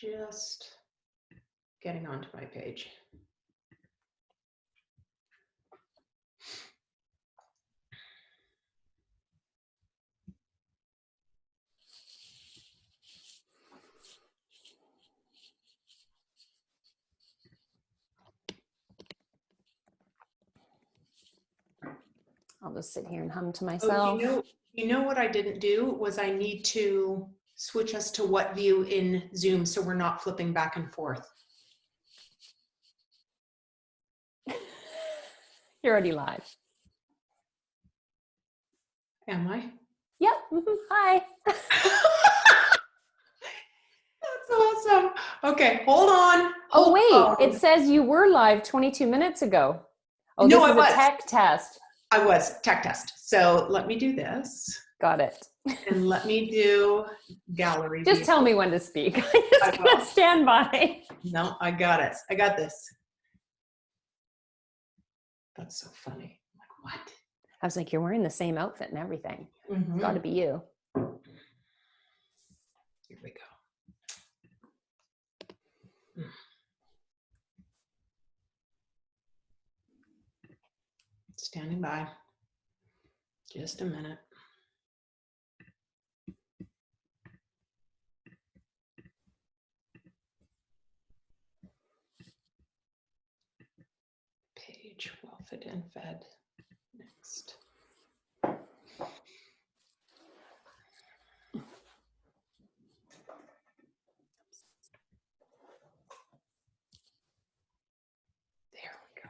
Just getting onto my page. I'll just sit here and hum to myself. Oh, you know what I didn't do was I need to switch us to what view in Zoom so we're not flipping back and forth. You're already live. Am I? Yep. Hi. That's awesome. Okay, hold on. Oh, wait. It says you were live 22 minutes ago. Oh, no, this I is was. a tech test. I was tech test. So let me do this. Got it. And let me do gallery. Just tell me when to speak. I'm just going to stand by. No, I got it. I got this. That's so funny. I'm like, what? I was like, you're wearing the same outfit and everything. Mm-hmm. It's got to be you. Here we go. Standing by. Just a minute. Page well fit and fed. Next. There we go.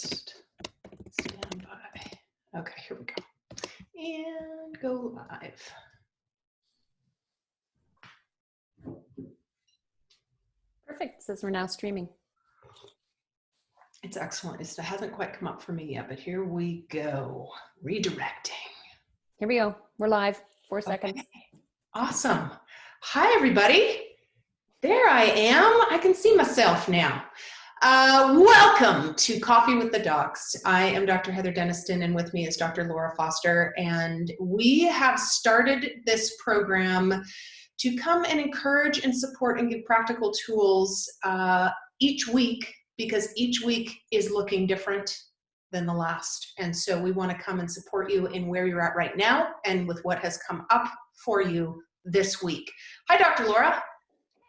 Just stand by. Okay, here we go. And go live. Perfect. It says we're now streaming. It's excellent. It hasn't quite come up for me yet, but here we go. Redirecting. Here we go. We're live. 4 seconds. Awesome. Hi, everybody. There I am. I can see myself now. Welcome to Coffee with the Docs. I am Dr. Heather Denniston, and with me is Dr. Laura Foster, and we have started this program to come and encourage and support and give practical tools each week, because each week is looking different than the last. And so we want to come and support you in where you're at right now and with what has come up for you this week. Hi, Dr. Laura.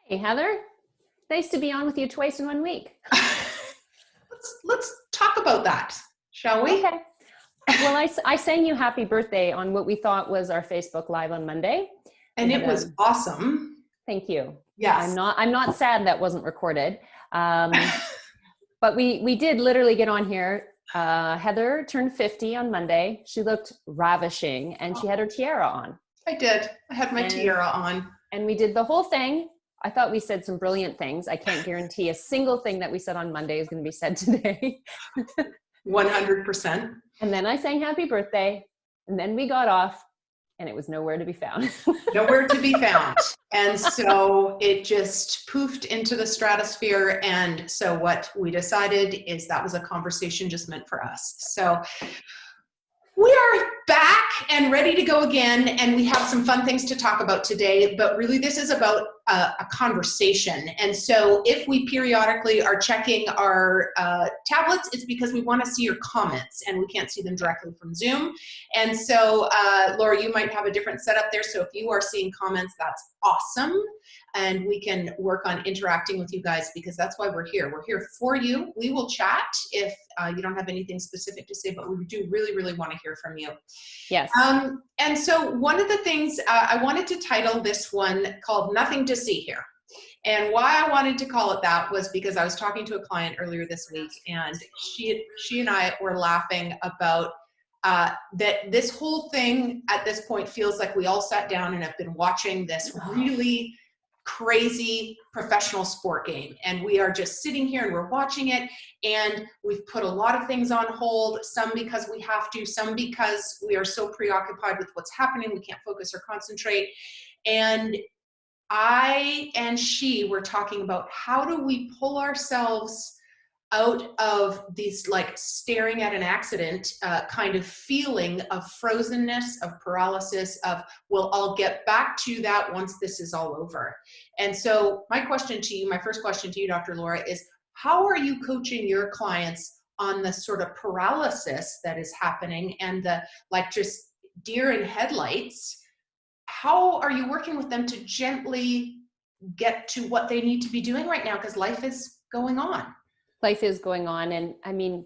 Hey, Heather. Nice to be on with you twice in 1 week. Let's talk about that, shall we? Okay. Well, I sang you happy birthday on what we thought was our Facebook Live on Monday. And it was awesome. Thank you. Yes. I'm not sad that wasn't recorded. But we did literally get on here. Heather turned 50 on Monday. She looked ravishing and she had her tiara on. I did. I had my tiara on. And we did the whole thing. I thought we said some brilliant things. I can't guarantee a single thing that we said on Monday is going to be said today. 100%. And then I sang happy birthday, and then we got off, and it was nowhere to be found. Nowhere to be found. And so it just poofed into the stratosphere. And so what we decided is that was a conversation just meant for us. So we are back and ready to go again, and we have some fun things to talk about today, but really this is about a conversation. And so if we periodically are checking our tablets, it's because we want to see your comments, and we can't see them directly from Zoom. And so Laura, you might have a different setup there, so if you are seeing comments, that's awesome. And we can work on interacting with you guys, because that's why we're here. We're here for you. We will chat if you don't have anything specific to say, but we do really, really want to hear from you. Yes. And so one of the things I wanted to title this one called Nothing to See Here. And why I wanted to call it that was because I was talking to a client earlier this week, and she and I were laughing about that this whole thing at this point feels like we all sat down and have been watching this really crazy professional sport game, and we are just sitting here and we're watching it, and we've put a lot of things on hold, some because we have to, some because we are so preoccupied with what's happening we can't focus or concentrate. And I and she were talking about, how do we pull ourselves out of these, like, staring at an accident kind of feeling of frozenness, of paralysis, of, well, I'll get back to that once this is all over. And so my question to you, my first question to you, Dr. Laura, is how are you coaching your clients on the sort of paralysis that is happening and the, like, just deer in headlights? How are you working with them to gently get to what they need to be doing right now? Because life is going on. Life is going on. And I mean,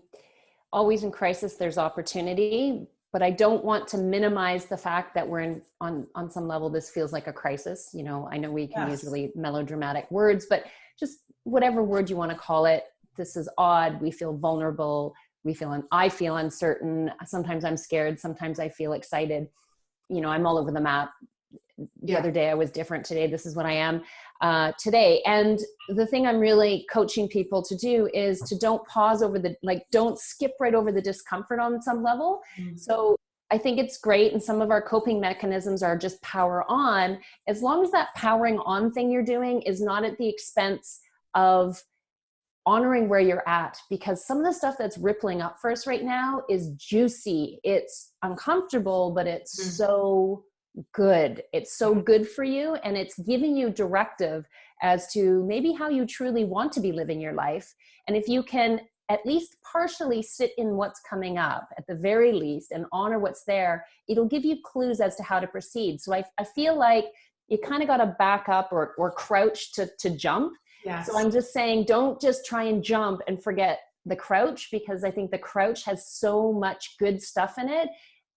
always in crisis, there's opportunity, but I don't want to minimize the fact that we're in, on some level, this feels like a crisis. You know, I know we can use really melodramatic words, but just whatever word you want to call it, this is odd. We feel vulnerable. I feel uncertain. Sometimes I'm scared. Sometimes I feel excited. You know, I'm all over the map. The other day I was different. Today, this is what I am today. And the thing I'm really coaching people to do is to don't pause over don't skip right over the discomfort on some level. Mm-hmm. So I think it's great. And some of our coping mechanisms are just power on, as long as that powering on thing you're doing is not at the expense of honoring where you're at, because some of the stuff that's rippling up for us right now is juicy. It's uncomfortable, but it's so good. It's so good for you. And it's giving you directive as to maybe how you truly want to be living your life. And if you can at least partially sit in what's coming up at the very least and honor what's there, it'll give you clues as to how to proceed. So I feel like you kind of got to back up or crouch to jump. Yes. So I'm just saying, don't just try and jump and forget the crouch, because I think the crouch has so much good stuff in it.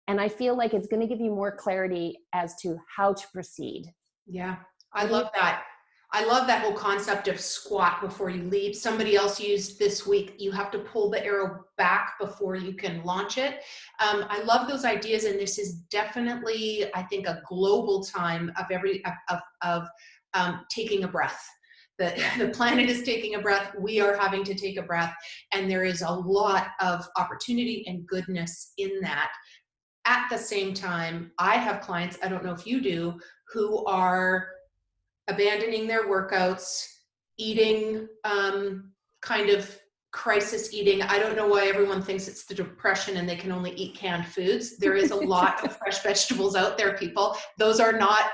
And I feel like it's going to give you more clarity as to how to proceed. Yeah, I love that. I love that whole concept of squat before you leap. Somebody else used this week, you have to pull the arrow back before you can launch it. I love those ideas. And this is definitely, I think, a global time of taking a breath. The planet is taking a breath. We are having to take a breath. And there is a lot of opportunity and goodness in that. At the same time, I have clients, I don't know if you do, who are abandoning their workouts, eating kind of crisis eating. I don't know why everyone thinks it's the depression and they can only eat canned foods. There is a lot of fresh vegetables out there, people. Those are not,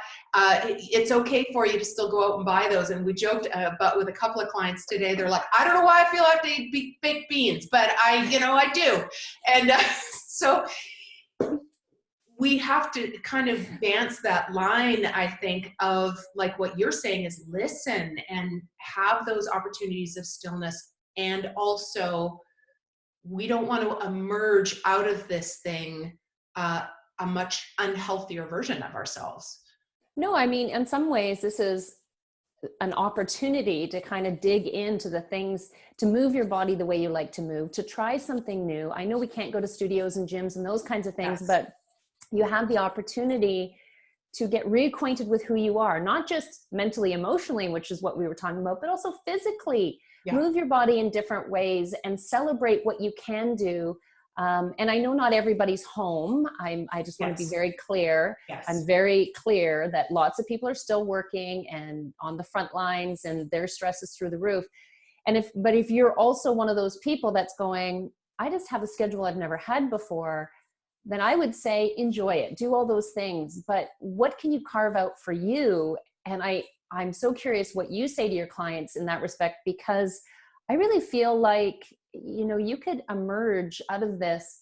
it's okay for you to still go out and buy those. And we joked about with a couple of clients today, they're like, I don't know why I feel I have to eat baked beans, but I do. And so we have to kind of dance that line, I think, of like what you're saying is listen and have those opportunities of stillness. And also, we don't want to emerge out of this thing a much unhealthier version of ourselves. No, I mean, in some ways, this is an opportunity to kind of dig into the things, to move your body the way you like to move, to try something new. I know we can't go to studios and gyms and those kinds of things, but you have the opportunity to get reacquainted with who you are, not just mentally, emotionally, which is what we were talking about, but also physically. Move your body in different ways and celebrate what you can do. And I know not everybody's home. I just want to be very clear. I'm very clear that lots of people are still working and on the front lines, and their stress is through the roof. But if you're also one of those people that's going, I just have a schedule I've never had before, then I would say enjoy it, do all those things. But what can you carve out for you? And I'm so curious what you say to your clients in that respect, because I really feel like, you know, you could emerge out of this,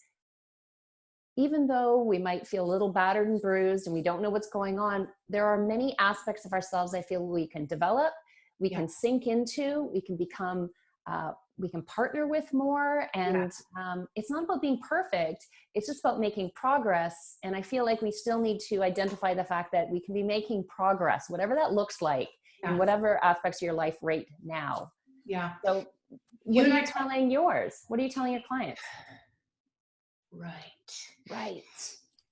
even though we might feel a little battered and bruised and we don't know what's going on. There are many aspects of ourselves I feel we can develop, we can sink into, we can become, we can partner with more. And it's not about being perfect. It's just about making progress. And I feel like we still need to identify the fact that we can be making progress, whatever that looks like, in whatever aspects of your life right now. Yeah. So what are you telling yours? What are you telling your clients? Right. Right.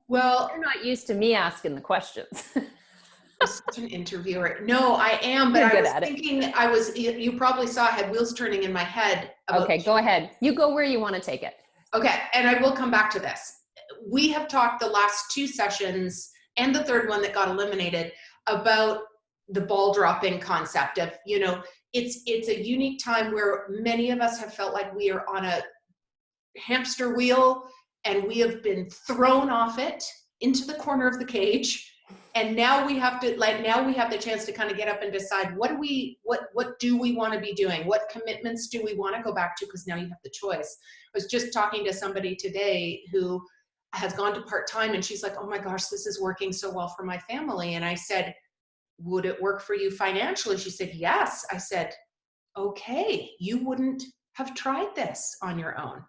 Well, you're not used to me asking the questions. You're such an interviewer. No, I am, but You're I good was at it. thinking, you probably saw I had wheels turning in my head about. Okay, go ahead. You go where you want to take it. Okay, and I will come back to this. We have talked the last 2 sessions and the third one that got eliminated about the ball dropping concept of, it's a unique time where many of us have felt like we are on a hamster wheel and we have been thrown off it into the corner of the cage. And now we have the chance to kind of get up and decide what do we want to be doing? What commitments do we want to go back to? Because now you have the choice. I was just talking to somebody today who has gone to part-time, and she's like, oh my gosh, this is working so well for my family. And I said, would it work for you financially? She said, yes. I said, okay, you wouldn't have tried this on your own.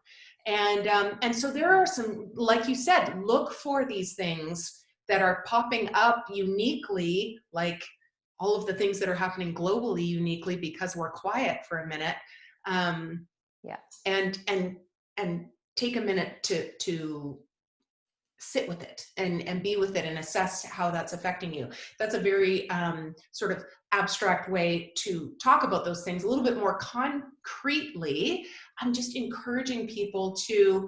And so there are some, like you said, look for these things that are popping up uniquely, like all of the things that are happening globally uniquely because we're quiet for a minute. Yeah. And take a minute to sit with it and be with it and assess how that's affecting you. That's a very sort of abstract way to talk about those things. A little bit more concretely, I'm just encouraging people to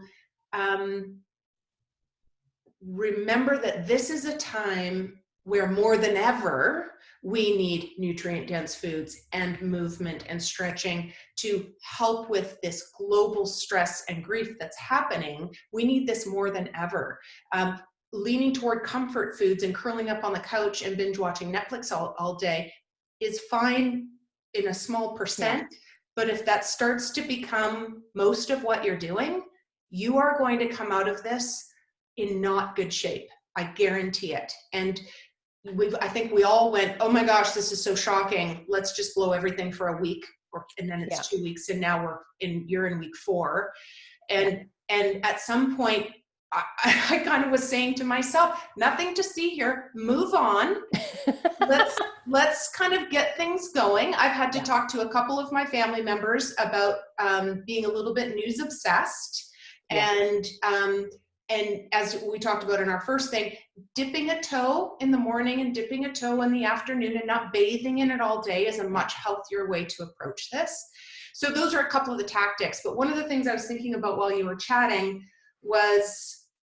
remember that this is a time where more than ever, we need nutrient-dense foods and movement and stretching to help with this global stress and grief that's happening. We need this more than ever. Leaning toward comfort foods and curling up on the couch and binge watching Netflix all day is fine in a small percent, but if that starts to become most of what you're doing, you are going to come out of this in not good shape. I guarantee it. And I think we all went, oh my gosh, this is so shocking. Let's just blow everything for a week, and then it's 2 weeks, and now you're in week 4. And at some point, I kind of was saying to myself, nothing to see here, move on. Let's kind of get things going. I've had to talk to a couple of my family members about being a little bit news obsessed. And as we talked about in our first thing, dipping a toe in the morning and dipping a toe in the afternoon and not bathing in it all day is a much healthier way to approach this. So those are a couple of the tactics. But one of the things I was thinking about while you were chatting was,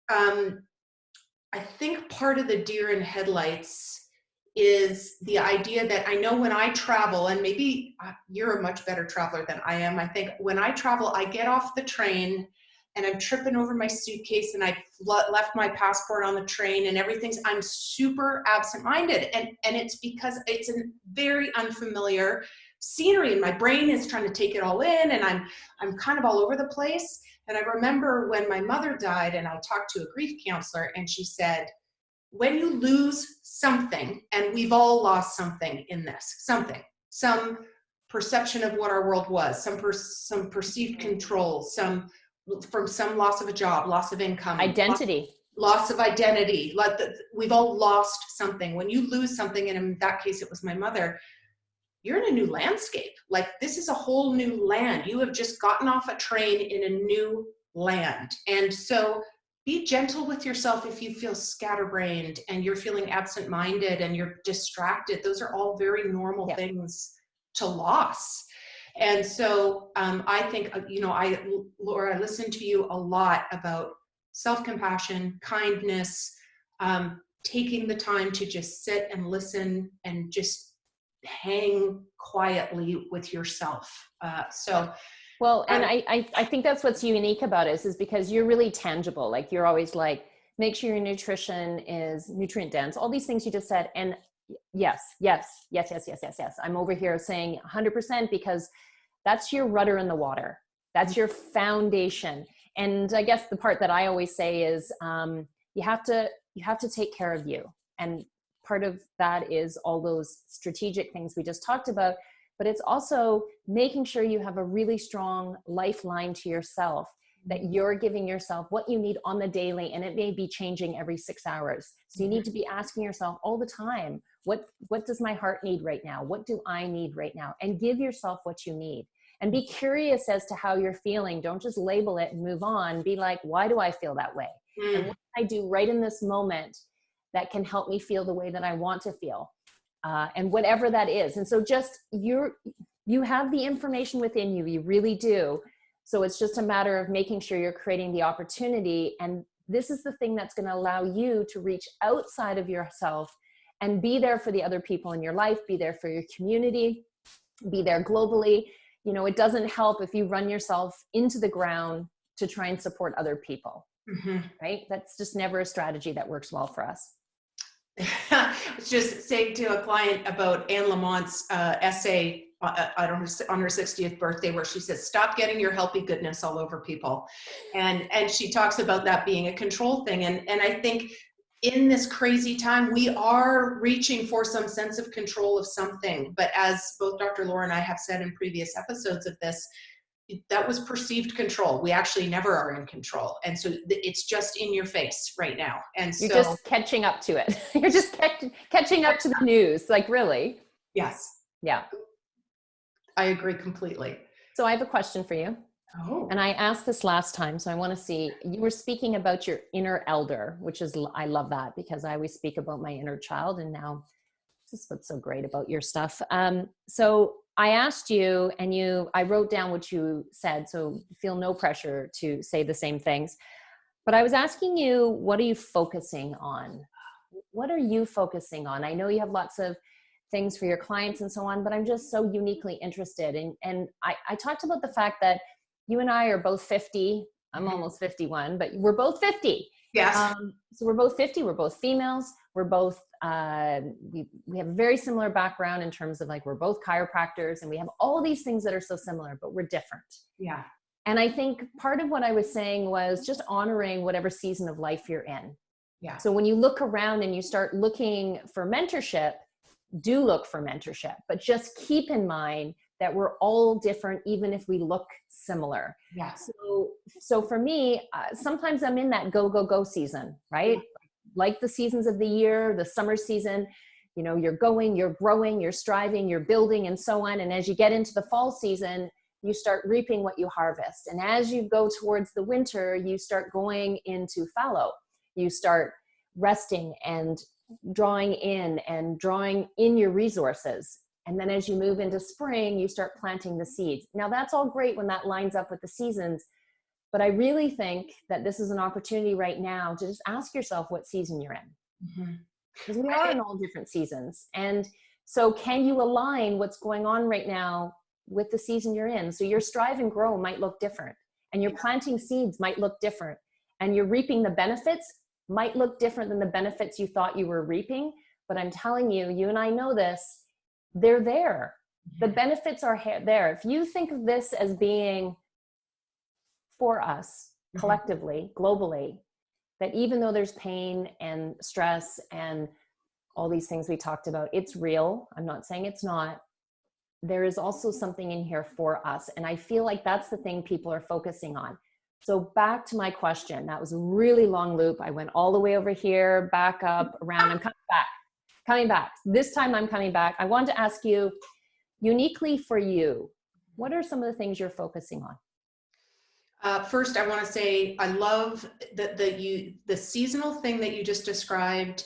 I think part of the deer in headlights is the idea that I know when I travel, and maybe you're a much better traveler than I am. I think when I travel, I get off the train and I'm tripping over my suitcase and I left my passport on the train and I'm super absent-minded. And it's because it's a very unfamiliar scenery and my brain is trying to take it all in, and I'm kind of all over the place. And I remember when my mother died and I talked to a grief counselor, and she said, when you lose something, and we've all lost something in this, some perception of what our world was, some perceived control, from some loss of a job, loss of income, identity, loss of identity. We've all lost something. When you lose something, and in that case, it was my mother, you're in a new landscape. Like, this is a whole new land. You have just gotten off a train in a new land. And so be gentle with yourself if you feel scatterbrained and you're feeling absent-minded and you're distracted. Those are all very normal things to loss. And so I think, Laura, I listen to you a lot about self-compassion, kindness, taking the time to just sit and listen and just hang quietly with yourself. Well, and I think that's what's unique about it is because you're really tangible. Like, you're always like, make sure your nutrition is nutrient dense, all these things you just said. And yes. I'm over here saying 100% because that's your rudder in the water. That's your foundation. And I guess the part that I always say is you have to take care of you. And part of that is all those strategic things we just talked about, but it's also making sure you have a really strong lifeline to yourself, that you're giving yourself what you need on the daily, and it may be changing every 6 hours. So you need to be asking yourself all the time, what does my heart need right now? What do I need right now? And give yourself what you need. And be curious as to how you're feeling. Don't just label it and move on. Be like, why do I feel that way? And what can I do right in this moment that can help me feel the way that I want to feel. And whatever that is. And so just you have the information within you, you really do. So it's just a matter of making sure you're creating the opportunity. And this is the thing that's going to allow you to reach outside of yourself and be there for the other people in your life, be there for your community, be there globally. You know, it doesn't help if you run yourself into the ground to try and support other people, right? That's just never a strategy that works well for us. I was just saying to a client about Anne Lamont's essay on her 60th birthday, where she says, stop getting your healthy goodness all over people. And she talks about that being a control thing. And I think in this crazy time, we are reaching for some sense of control of something. But as both Dr. Laura and I have said in previous episodes of this, that was perceived control. We actually never are in control. And so it's just in your face right now. And so you're just catching up to it. You're just catching up to the news. Like, really? Yes. Yeah. I agree completely. So I have a question for you. Oh. And I asked this last time, so I want to see, you were speaking about your inner elder, which is, I love that because I always speak about my inner child, and now this is what's so great about your stuff. So I asked you, and I wrote down what you said, so feel no pressure to say the same things. But I was asking you, what are you focusing on? What are you focusing on? I know you have lots of things for your clients and so on, but I'm just so uniquely interested. And I talked about the fact that you and I are both 50. I'm almost 51, but we're both 50. Yes. So we're both 50. We're both females. We're both, we have a very similar background in terms of, like, we're both chiropractors, and we have all these things that are so similar, but we're different. Yeah. And I think part of what I was saying was just honoring whatever season of life you're in. Yeah. So when you look around and you start looking for mentorship, do look for mentorship, but just keep in mind that we're all different, even if we look similar. Yeah. So for me, sometimes I'm in that go, go, go season, right? Like the seasons of the year, the summer season, you know, you're going, you're growing, you're striving, you're building, and so on. And as you get into the fall season, you start reaping what you harvest. And as you go towards the winter, you start going into fallow. You start resting and drawing in your resources. And then as you move into spring, you start planting the seeds. Now that's all great when that lines up with the seasons, but I really think that this is an opportunity right now to just ask yourself what season you're in. Because we are in all different seasons. And so can you align what's going on right now with the season you're in? So your strive and grow might look different, and your planting seeds might look different, and you're reaping the benefits might look different than the benefits you thought you were reaping. But I'm telling you, you and I know this, they're there. The benefits are there. If you think of this as being for us collectively, globally, that even though there's pain and stress and all these things we talked about, it's real. I'm not saying it's not. There is also something in here for us. And I feel like that's the thing people are focusing on. So back to my question. That was a really long loop. I went all the way over here, back up, around. I'm coming back. This time I'm coming back. I wanted to ask you, uniquely for you, what are some of the things you're focusing on? First, I want to say I love that the seasonal thing that you just described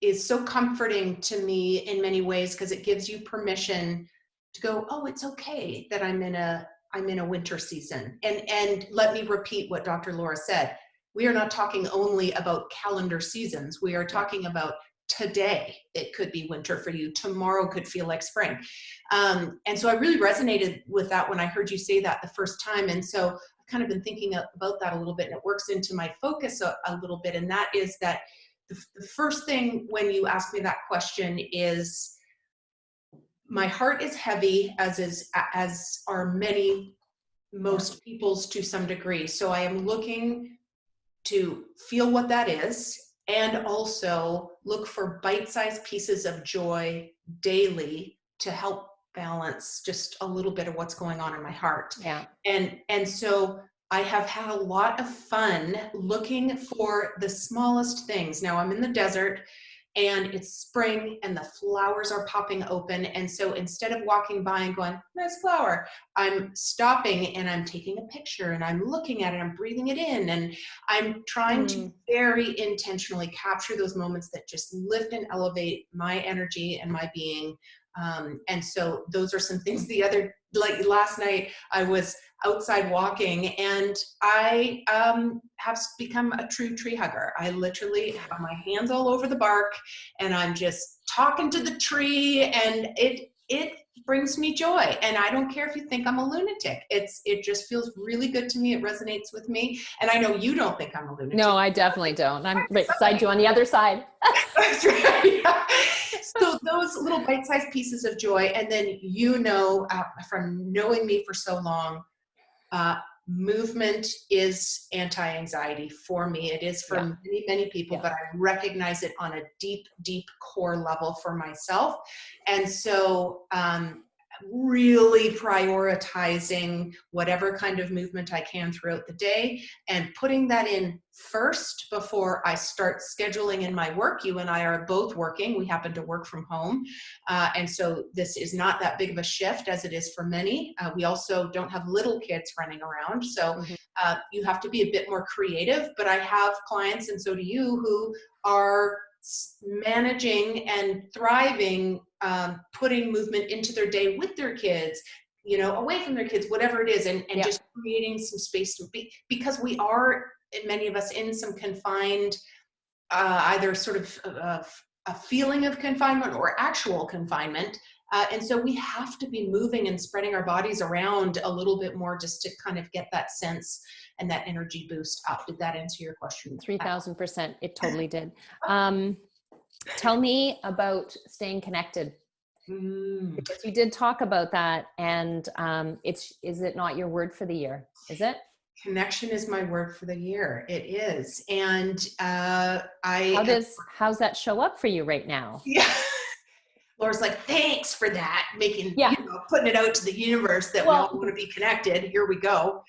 is so comforting to me in many ways, because it gives you permission to go, oh, it's okay that I'm in a winter season. And let me repeat what Dr. Laura said. We are not talking only about calendar seasons. We are talking about today. It could be winter for you. Tomorrow could feel like spring. And so I really resonated with that when I heard you say that the first time. And so I've kind of been thinking about that a little bit, and it works into my focus a little bit. And that is that the first thing when you ask me that question is, my heart is heavy, as are most people's to some degree. So I am looking to feel what that is, and also look for bite-sized pieces of joy daily to help balance just a little bit of what's going on in my heart. Yeah. And so I have had a lot of fun looking for the smallest things. Now I'm in the desert, and it's spring and the flowers are popping open. And so instead of walking by and going, nice flower, I'm stopping and I'm taking a picture and I'm looking at it, I'm breathing it in, and I'm trying to very intentionally capture those moments that just lift and elevate my energy and my being. And so those are some things. Like last night, I was outside walking, and I have become a true tree hugger. I literally have my hands all over the bark, and I'm just talking to the tree, and it brings me joy. And I don't care if you think I'm a lunatic. It just feels really good to me. It resonates with me. And I know you don't think I'm a lunatic. No, I definitely don't. I'm right beside you on the other side. That's right. Yeah. So those little bite-sized pieces of joy, and then from knowing me for so long, movement is anti-anxiety for me. It is for many, many people, but I recognize it on a deep, deep core level for myself. And so really prioritizing whatever kind of movement I can throughout the day and putting that in first before I start scheduling in my work. You and I are both working. We happen to work from home. And so this is not that big of a shift as it is for many. We also don't have little kids running around. So you have to be a bit more creative, but I have clients, and so do you, who are managing and thriving, putting movement into their day with their kids, away from their kids, whatever it is, and just creating some space to be, because we are, many of us, in some confined, either sort of a feeling of confinement or actual confinement. And so we have to be moving and spreading our bodies around a little bit more just to kind of get that sense and that energy boost up. Did that answer your question? 3,000%. It totally did. Tell me about staying connected. Because you did talk about that, and is it not your word for the year? Is it? Connection is my word for the year. It is. And how's that show up for you right now? Yeah. Laura's like, thanks for that, putting it out to the universe that we all want to be connected. Here we go.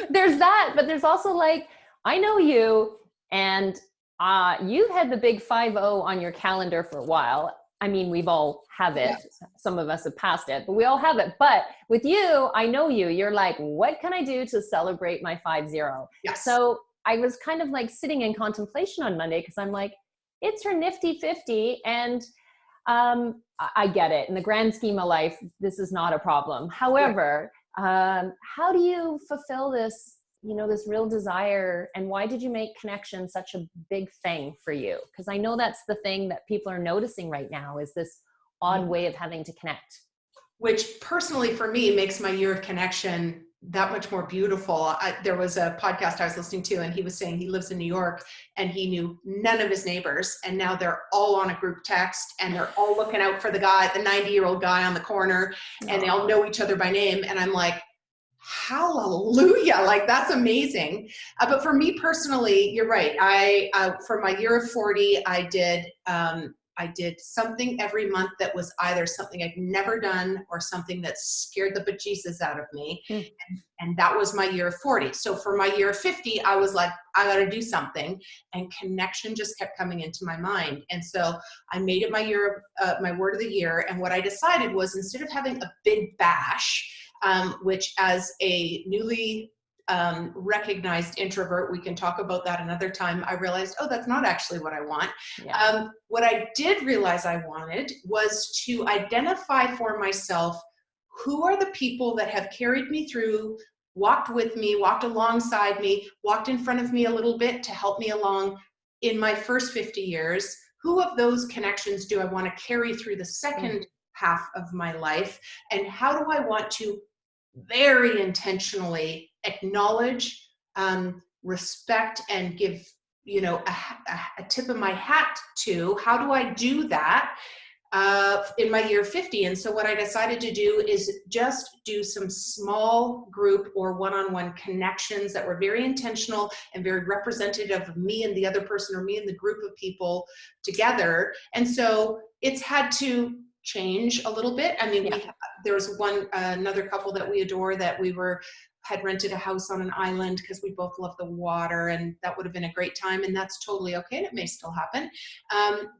There's that, but there's also like, I know you, and you've had the big 5-0 on your calendar for a while. I mean, we've all have it. Yeah. Some of us have passed it, but we all have it. But with you, I know you're like, what can I do to celebrate my 5-0? Yes. So I was kind of like sitting in contemplation on Monday, because I'm like, it's her nifty 50, and I get it. In the grand scheme of life, this is not a problem. However, how do you fulfill this, this real desire, and why did you make connection such a big thing for you? Because I know that's the thing that people are noticing right now, is this odd way of having to connect. Which personally for me makes my year of connection that much more beautiful. There was a podcast I was listening to, and he was saying he lives in New York and he knew none of his neighbors, and now they're all on a group text and they're all looking out for the 90-year-old guy on the corner, and they all know each other by name. And I'm like, hallelujah, like that's amazing. But for me personally, you're right. For my year of 40, I did something every month that was either something I'd never done or something that scared the bejesus out of me. And that was my year of 40. So for my year of 50, I was like, I got to do something. And connection just kept coming into my mind. And so I made it my word of the year. And what I decided was, instead of having a big bash, which as a newly recognized introvert, we can talk about that another time, I realized, that's not actually what I want. Yeah. What I did realize I wanted was to identify for myself, who are the people that have carried me through, walked with me, walked alongside me, walked in front of me a little bit to help me along in my first 50 years. Who of those connections do I want to carry through the second half of my life? And how do I want to very intentionally acknowledge, respect, and give, a tip of my hat to? How do I do that in my year 50? And so what I decided to do is just do some small group or one-on-one connections that were very intentional and very representative of me and the other person, or me and the group of people together. And so it's had to change a little bit. I mean, there was another couple that we adore that we were had rented a house on an island because we both love the water, and that would have been a great time, and that's totally okay, and it may still happen.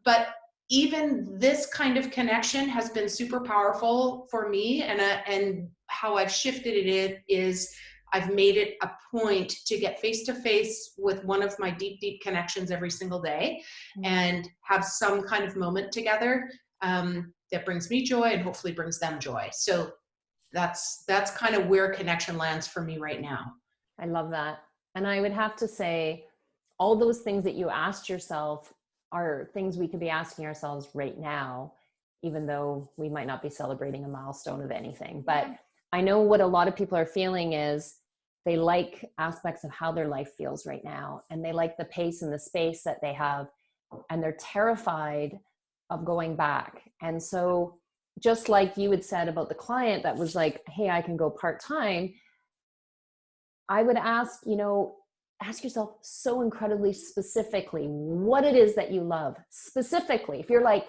But even this kind of connection has been super powerful for me, and how I've shifted it is I've made it a point to get face to face with one of my deep, deep connections every single day, and have some kind of moment together that brings me joy and hopefully brings them joy. So that's kind of where connection lands for me right now. I love that. And I would have to say, all those things that you asked yourself are things we could be asking ourselves right now, even though we might not be celebrating a milestone of anything. But I know what a lot of people are feeling is they like aspects of how their life feels right now, and they like the pace and the space that they have, and they're terrified of going back. And so just like you had said about the client that was like, hey, I can go part-time, I would ask, ask yourself so incredibly specifically what it is that you love. Specifically, if you're like,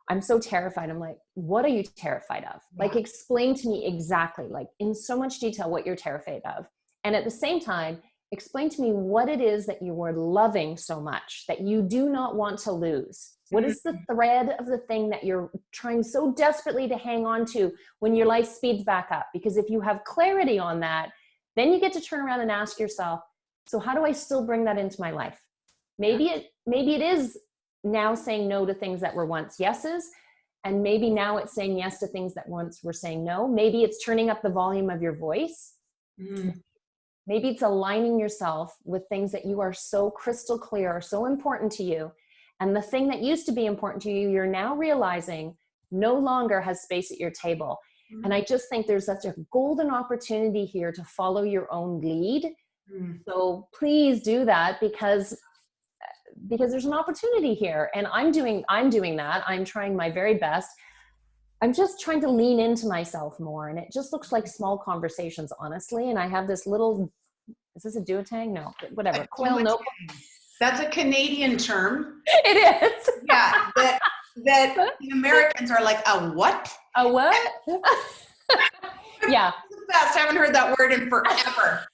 I'm so terrified, I'm like, what are you terrified of? Like, explain to me exactly, like in so much detail, what you're terrified of. And at the same time, explain to me what it is that you are loving so much that you do not want to lose. What is the thread of the thing that you're trying so desperately to hang on to when your life speeds back up? Because if you have clarity on that, then you get to turn around and ask yourself, so how do I still bring that into my life? Maybe it is now saying no to things that were once yeses, and maybe now it's saying yes to things that once were saying no. Maybe it's turning up the volume of your voice. Maybe it's aligning yourself with things that you are so crystal clear are so important to you. And the thing that used to be important to you, you're now realizing no longer has space at your table. And I just think there's such a golden opportunity here to follow your own lead. So please do that, because there's an opportunity here. And I'm doing that. I'm trying my very best. I'm just trying to lean into myself more. And it just looks like small conversations, honestly. And I have this little, is this a duotang? No, whatever. Coil notebook. That's a Canadian term. It is. Yeah. That the Americans are like, a what? A what? Yeah. Best. I haven't heard that word in forever.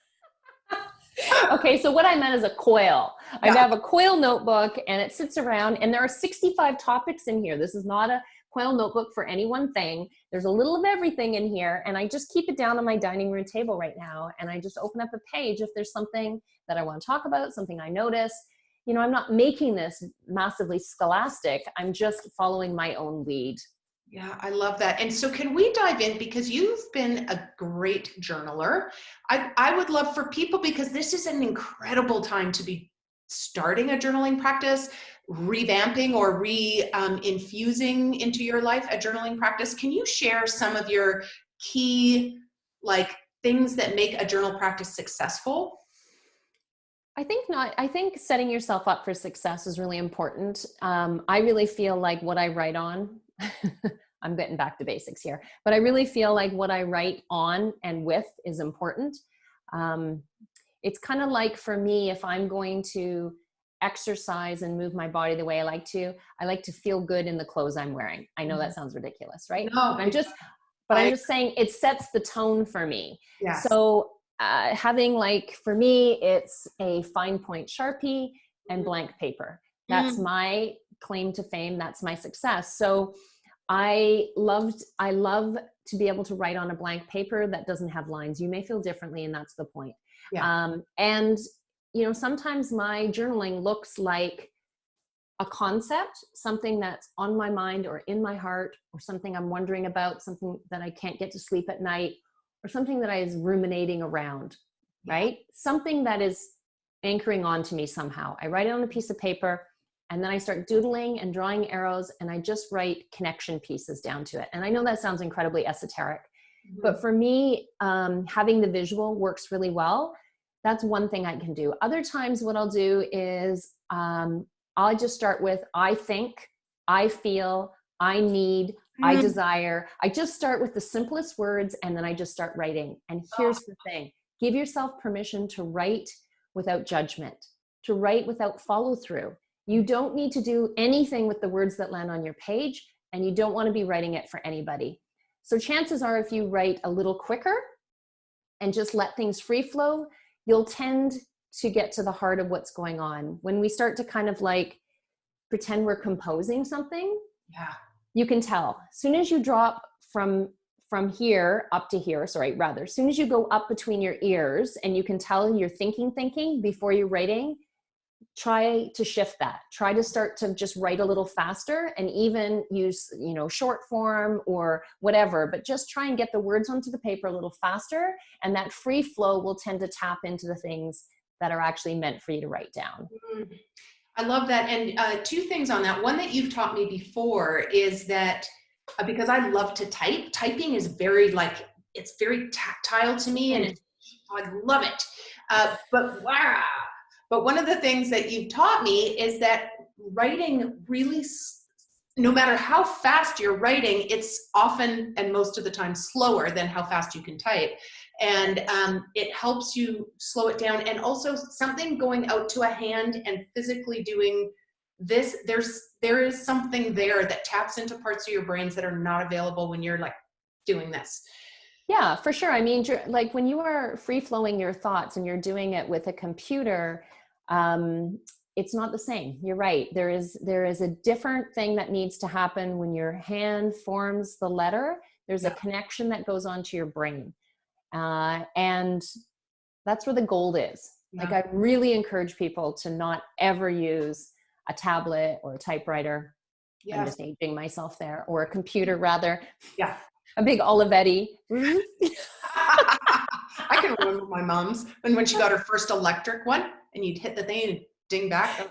Okay, so what I meant is a coil. I have a coil notebook, and it sits around, and there are 65 topics in here. This is not a coil notebook for any one thing. There's a little of everything in here, and I just keep it down on my dining room table right now, and I just open up a page if there's something that I want to talk about, something I notice. I'm not making this massively scholastic. I'm just following my own lead. Yeah, I love that. And so can we dive in, because you've been a great journaler. I would love for people, because this is an incredible time to be starting a journaling practice, revamping or infusing into your life a journaling practice. Can you share some of your key things that make a journal practice successful? I think setting yourself up for success is really important. I really feel like what I write on, I'm getting back to basics here, but I really feel like what I write on and with is important. It's kind of like, for me, if I'm going to exercise and move my body the way I like to feel good in the clothes I'm wearing. I know that sounds ridiculous, right? No, I'm just saying it sets the tone for me. Yes. So having, for me, it's a fine point Sharpie and blank paper. That's my claim to fame. That's my success. So I love to be able to write on a blank paper that doesn't have lines. You may feel differently, and that's the point. Yeah. And sometimes my journaling looks like a concept, something that's on my mind or in my heart, or something I'm wondering about, something that I can't get to sleep at night, or something that I was ruminating around, right? Something that is anchoring on to me somehow. I write it on a piece of paper, and then I start doodling and drawing arrows, and I just write connection pieces down to it. And I know that sounds incredibly esoteric, but for me, having the visual works really well. That's one thing I can do. Other times what I'll do is I'll just start with, I think, I feel, I need, I desire. I just start with the simplest words, and then I just start writing. And here's the thing. Give yourself permission to write without judgment, to write without follow through. You don't need to do anything with the words that land on your page, and you don't want to be writing it for anybody. So chances are, if you write a little quicker, and just let things free flow, you'll tend to get to the heart of what's going on. When we start to kind of like pretend we're composing something, Yeah. you can tell. As soon as you drop from here up to here, as soon as you go up between your ears and you can tell you're thinking before you're writing, try to shift that. Try to start to just write a little faster, and even use, short form or whatever, but just try and get the words onto the paper a little faster. And that free flow will tend to tap into the things that are actually meant for you to write down. I love that. And two things on that. One that you've taught me before is that because I love to type, typing is very it's very tactile to me, and I love it. But one of the things that you've taught me is that writing really, no matter how fast you're writing, it's often and most of the time slower than how fast you can type. And it helps you slow it down. And also something going out to a hand and physically doing this, there is something there that taps into parts of your brains that are not available when you're like doing this. Yeah, for sure. I mean, like when you are free flowing your thoughts and you're doing it with a computer, it's not the same. You're right. There is a different thing that needs to happen when your hand forms the letter. There's a connection that goes on to your brain. And that's where the gold is. Yeah. Like, I really encourage people to not ever use a tablet or a typewriter. Yes. I'm just aging myself there, or a computer rather. Yeah. A big Olivetti. I can remember my mom's, and when she got her first electric one, and you'd hit the thing and ding back.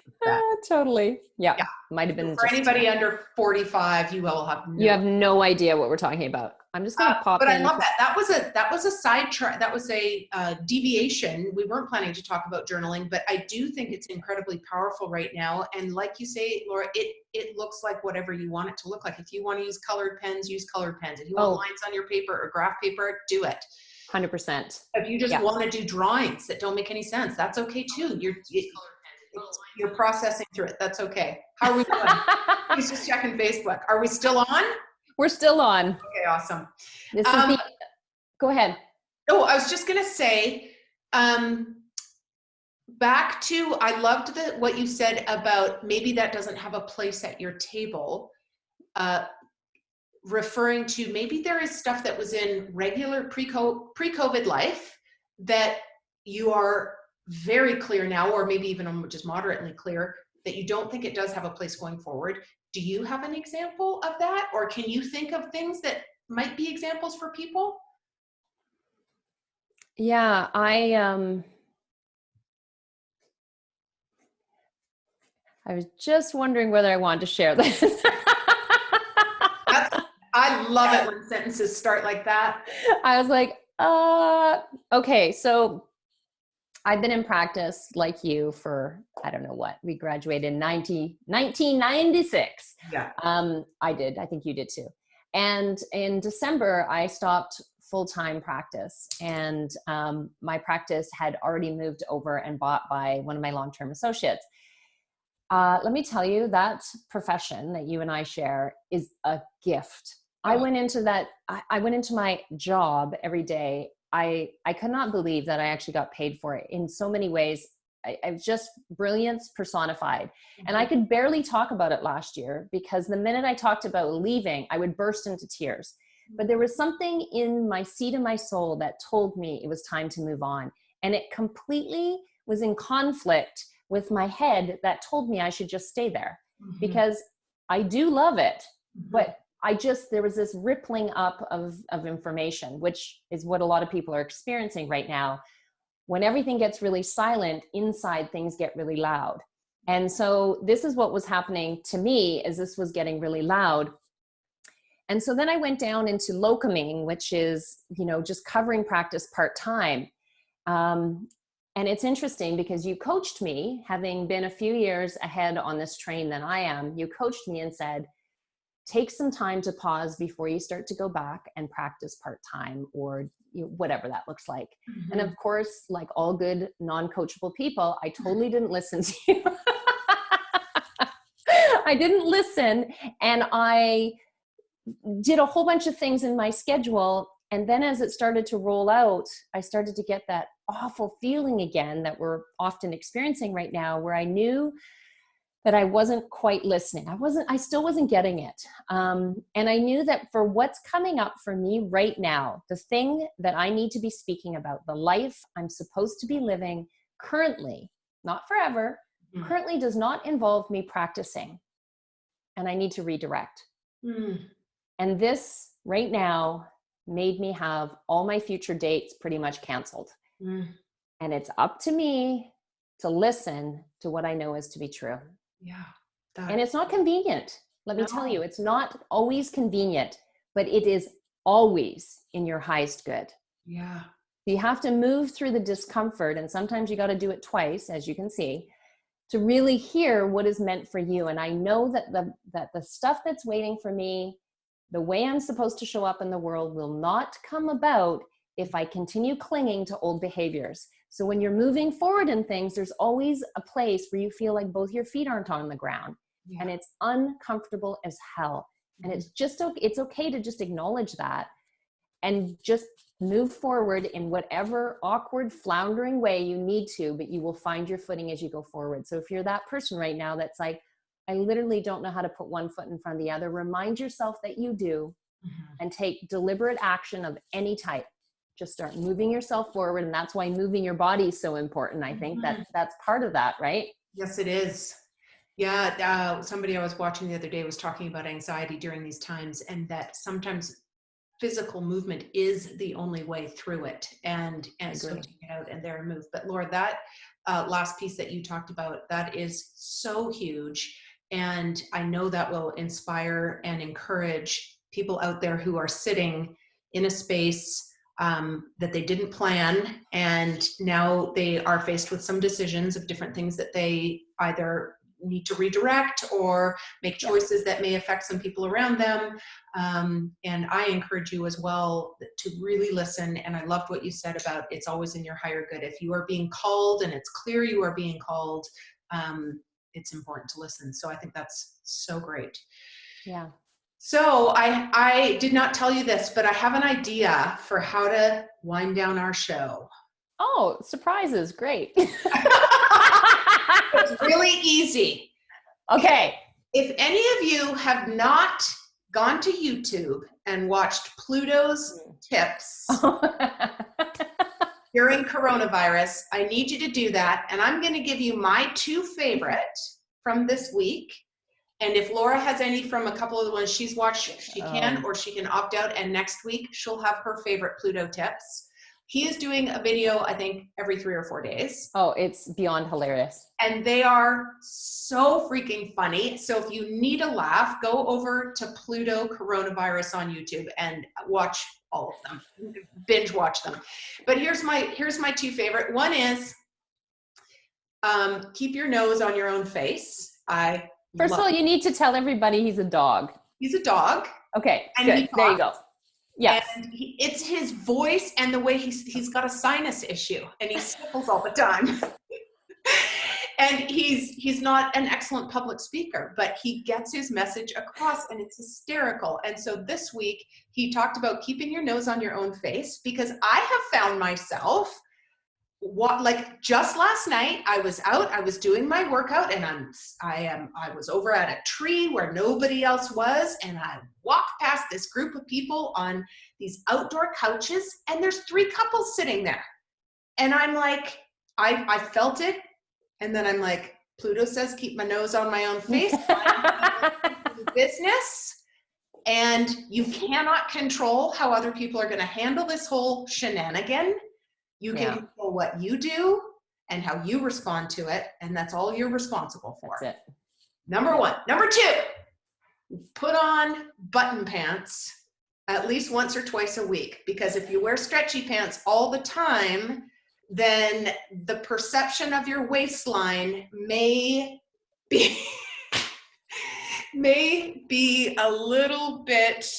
Totally. Yeah. Might have been. For anybody under 45, you will have you have no idea what we're talking about. I'm just going to pop but in. I love that. That was a side track. That was a deviation. We weren't planning to talk about journaling, but I do think it's incredibly powerful right now. And like you say, Laura, it looks like whatever you want it to look like. If you want to use colored pens, use colored pens. If you want lines on your paper or graph paper, do it. 100%. If you just want to do drawings that don't make any sense, that's okay too. You're processing through it. That's okay. How are we doing? He's just checking Facebook. Are we still on? We're still on. Okay, awesome. This is go ahead. Oh, I was just going to say, back to, I loved what you said about maybe that doesn't have a place at your table, referring to maybe there is stuff that was in regular pre-COVID life that you are very clear now, or maybe even just moderately clear, that you don't think it does have a place going forward. Do you have an example of that? Or can you think of things that might be examples for people? Yeah, I was just wondering whether I wanted to share this. I love it when sentences start like that. I was like, okay, so I've been in practice like you for, I don't know what, we graduated in 1996. Yeah. I did. I think you did too. And in December, I stopped full-time practice, and my practice had already moved over and bought by one of my long-term associates. Let me tell you, that profession that you and I share is a gift. I went into my job every day. I could not believe that I actually got paid for it in so many ways. I was just brilliance personified. Mm-hmm. And I could barely talk about it last year, because the minute I talked about leaving, I would burst into tears. Mm-hmm. But there was something in my seat of my soul that told me it was time to move on. And it completely was in conflict with my head that told me I should just stay there. Mm-hmm. Because I do love it, mm-hmm. but there was this rippling up of information, which is what a lot of people are experiencing right now. When everything gets really silent, inside things get really loud. And so this is what was happening to me, as this was getting really loud. And so then I went down into locuming, which is, just covering practice part-time. And it's interesting because you coached me, having been a few years ahead on this train than I am, you coached me and said, take some time to pause before you start to go back and practice part-time, or whatever that looks like. Mm-hmm. And of course, like all good non-coachable people, I totally didn't listen to you. I didn't listen. And I did a whole bunch of things in my schedule And then as it started to roll out, I started to get that awful feeling again that we're often experiencing right now, where I knew that I wasn't quite listening. I still wasn't getting it. And I knew that for what's coming up for me right now, the thing that I need to be speaking about, the life I'm supposed to be living currently, not forever, currently does not involve me practicing. And I need to redirect. And this right now made me have all my future dates pretty much canceled. And it's up to me to listen to what I know is to be true. Yeah. And it's not convenient. Let me tell you, it's not always convenient, but it is always in your highest good. Yeah. You have to move through the discomfort, and sometimes you got to do it twice, as you can see, to really hear what is meant for you. And I know that the stuff that's waiting for me, the way I'm supposed to show up in the world, will not come about if I continue clinging to old behaviors. So when you're moving forward in things, there's always a place where you feel like both your feet aren't on the ground. Yeah. And it's uncomfortable as hell. And it's okay to just acknowledge that and just move forward in whatever awkward, floundering way you need to, but you will find your footing as you go forward. So if you're that person right now that's like, I literally don't know how to put one foot in front of the other, remind yourself that you do, and take deliberate action of any type. Just start moving yourself forward. And that's why moving your body is so important. I think that's part of that, right? Yes, it is. Yeah. Somebody I was watching the other day was talking about anxiety during these times, and that sometimes physical movement is the only way through it, and so to get out and there and move. But Laura, that last piece that you talked about, that is so huge. And I know that will inspire and encourage people out there who are sitting in a space that they didn't plan, and now they are faced with some decisions of different things that they either need to redirect or make choices that may affect some people around them. And I encourage you as well to really listen. And I loved what you said about it's always in your higher good. If you are being called and it's clear you are being called, it's important to listen. So I think that's so great. Yeah. So I did not tell you this, but I have an idea for how to wind down our show. Oh, surprises. Great. It's really easy. Okay. If any of you have not gone to YouTube and watched Pluto's tips during coronavirus, I need you to do that. And I'm going to give you my two favorite from this week. And if Laura has any from a couple of the ones she's watched, she can, or she can opt out. And next week, she'll have her favorite Pluto tips. He is doing a video, I think, every 3 or 4 days. Oh, it's beyond hilarious. And they are so freaking funny. So if you need a laugh, go over to Pluto Coronavirus on YouTube and watch all of them. Binge watch them. But here's my two favorite. One is keep your nose on your own face. First of all, you need to tell everybody he's a dog. He's a dog. Okay, and good. There you go. Yes. And it's his voice and the way he's got a sinus issue and he sniffles all the time. And he's not an excellent public speaker, but he gets his message across and it's hysterical. And so this week he talked about keeping your nose on your own face, because I have found myself like just last night, I was out, I was doing my workout, and I was over at a tree where nobody else was, and I walked past this group of people on these outdoor couches, and there's 3 couples sitting there. And I'm like, I felt it, and then I'm like, Pluto says keep my nose on my own face. Business. And you cannot control how other people are going to handle this whole shenanigan. You can control what you do and how you respond to it, and that's all you're responsible for. That's it. Number 1. Number 2, put on button pants at least once or twice a week, because if you wear stretchy pants all the time, then the perception of your waistline may be a little bit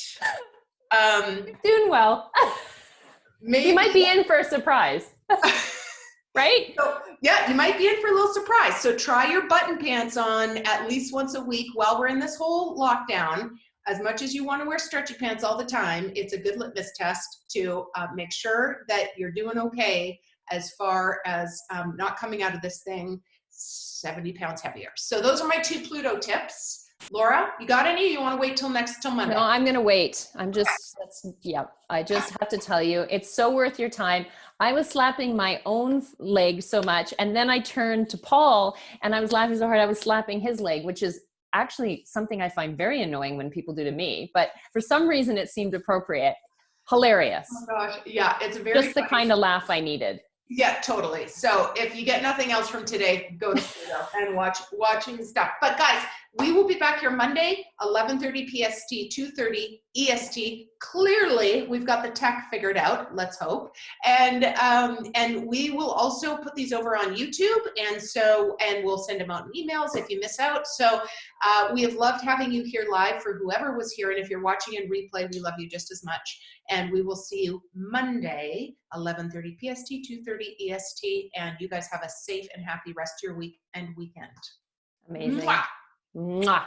doing well. Maybe. You might be in for a surprise, right? So, yeah, you might be in for a little surprise. So try your button pants on at least once a week while we're in this whole lockdown. as much as you want to wear stretchy pants all the time, it's a good litmus test to make sure that you're doing okay as far as not coming out of this thing 70 pounds heavier. So those are my 2 Pluto tips. Laura, you got any? You want to wait till Monday? No, I'm going to wait. I just have to tell you, it's so worth your time. I was slapping my own leg so much. And then I turned to Paul and I was laughing so hard, I was slapping his leg, which is actually something I find very annoying when people do to me. But for some reason, it seemed appropriate. Hilarious. Oh my gosh. Yeah, it's very just the kind of laugh I needed. Yeah, totally. So if you get nothing else from today, go to Pluto and watching stuff. But guys, we will be back here Monday, 11:30 PST, 2:30 EST. Clearly, we've got the tech figured out. Let's hope. And we will also put these over on YouTube, and we'll send them out in emails if you miss out. So we have loved having you here live for whoever was here, and if you're watching in replay, we love you just as much. And we will see you Monday, 11:30 PST, 2:30 EST. And you guys have a safe and happy rest of your week and weekend. Amazing. Mwah. Mwah.